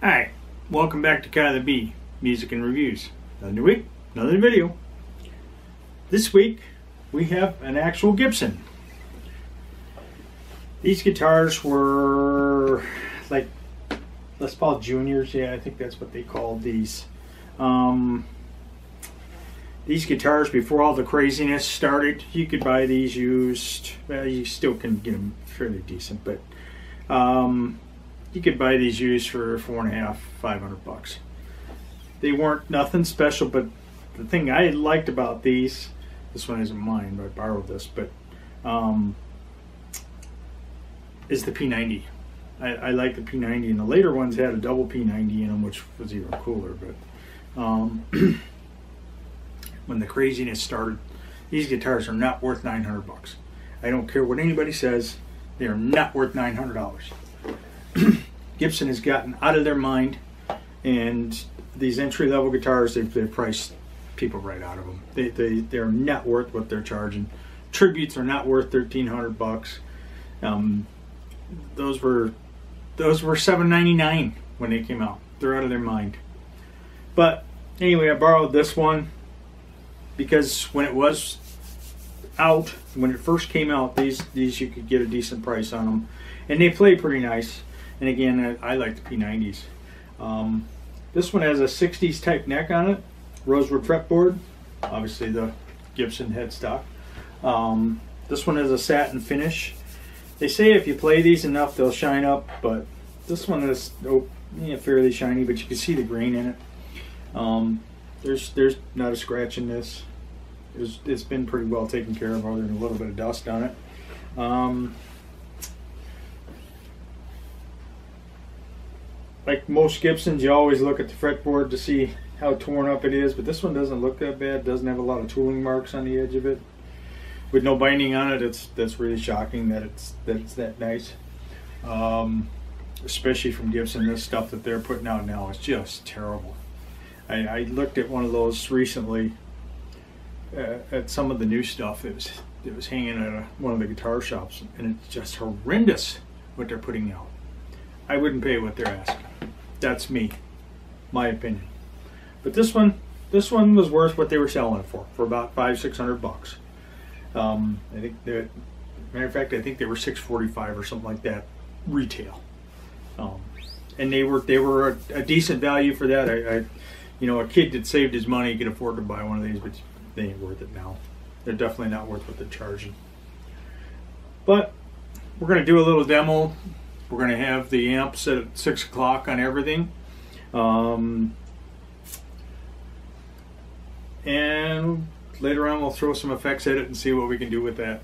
Hi, welcome back to Kyle the Bee, Music and Reviews. Another new week, another video. This week, we have an actual Gibson. These guitars were like Les Paul Juniors. Yeah, I think that's what they called these. These guitars, before all the craziness started, you could buy these used. Well, you still can get them fairly decent, but you could buy these used for $450, $500. They weren't nothing special, but the thing I liked about these, this one isn't mine, but I borrowed this, but is the P90. I like the P90, and the later ones had a double P90 in them, which was even cooler. But when the craziness started, these guitars are not worth $900. I don't care what anybody says; they are not worth $900. Gibson has gotten out of their mind, and these entry-level guitars, they've priced people right out of them. They're not worth what they're charging. Tributes are not worth $1,300. Those were $799 when they came out. They're out of their mind. But anyway, I borrowed this one because when it was out, when it first came out, these you could get a decent price on them, and they play pretty nice. And again, I like the P90s. This one has a 60s type neck on it, rosewood fretboard, obviously the Gibson headstock. This one has a satin finish. They say if you play these enough, they'll shine up, but this one is fairly shiny, but you can see the grain in it. There's not a scratch in this. It's been pretty well taken care of, other than a little bit of dust on it. Like most Gibsons, you always look at the fretboard to see how torn up it is, but this one doesn't look that bad. Doesn't have a lot of tooling marks on the edge of it. With no binding on it, that's really shocking that it's that nice. Especially from Gibson, this stuff that they're putting out now is just terrible. I looked at one of those recently at some of the new stuff. It was hanging at one of the guitar shops, and it's just horrendous what they're putting out. I wouldn't pay what they're asking. That's me, my opinion. But this one was worth what they were selling it for about $500-600. I think that, matter of fact, I think they were $645 or something like that retail. And they were a decent value for that. A kid that saved his money could afford to buy one of these, but they ain't worth it now. They're definitely not worth what they're charging. But we're going to do a little demo. We're going to have the amp set at 6 o'clock on everything. And later on we'll throw some effects at it and see what we can do with that.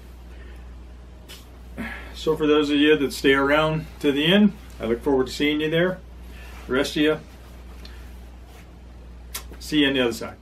So for those of you that stay around to the end, I look forward to seeing you there. The rest of you, see you on the other side.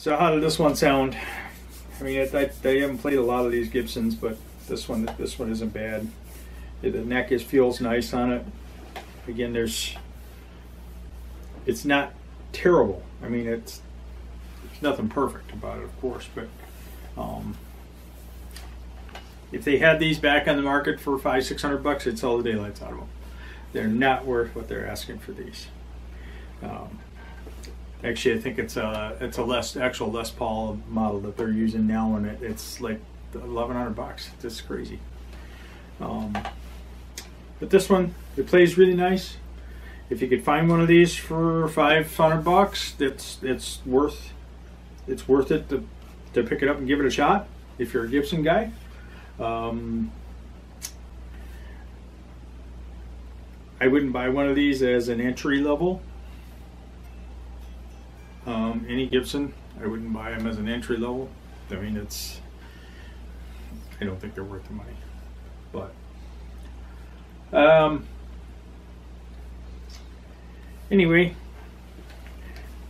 So how did this one sound? I mean, I haven't played a lot of these Gibsons, but this one isn't bad. The neck feels nice on it. Again, it's not terrible. I mean, it's nothing perfect about it, of course, but if they had these back on the market for $500-600, I'd sell the daylights out of them. They're not worth what they're asking for these. Actually, I think it's a actual Les Paul model that they're using now, and it's like $1,100. It's crazy. But this one, it plays really nice. If you could find one of these for $500, it's worth it to pick it up and give it a shot. If you're a Gibson guy, I wouldn't buy one of these as an entry level. Any Gibson, I wouldn't buy them as an entry level. I mean, I don't think they're worth the money. But anyway,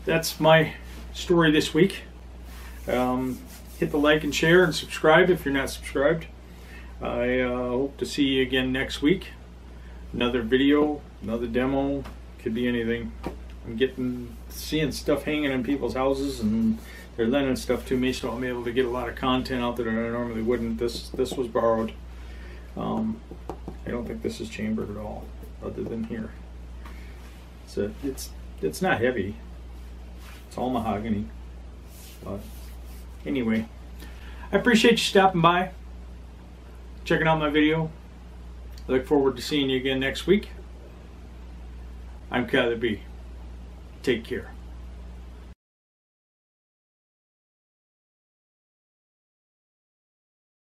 that's my story this week. Hit the like and share and subscribe if you're not subscribed. I hope to see you again next week. Another video, another demo, could be anything. I'm seeing stuff hanging in people's houses, and they're lending stuff to me, so I'm able to get a lot of content out there that I normally wouldn't. This was borrowed. I don't think this is chambered at all, other than here. So it's not heavy. It's all mahogany. But anyway, I appreciate you stopping by, checking out my video. I look forward to seeing you again next week. I'm Kyler B. Take care.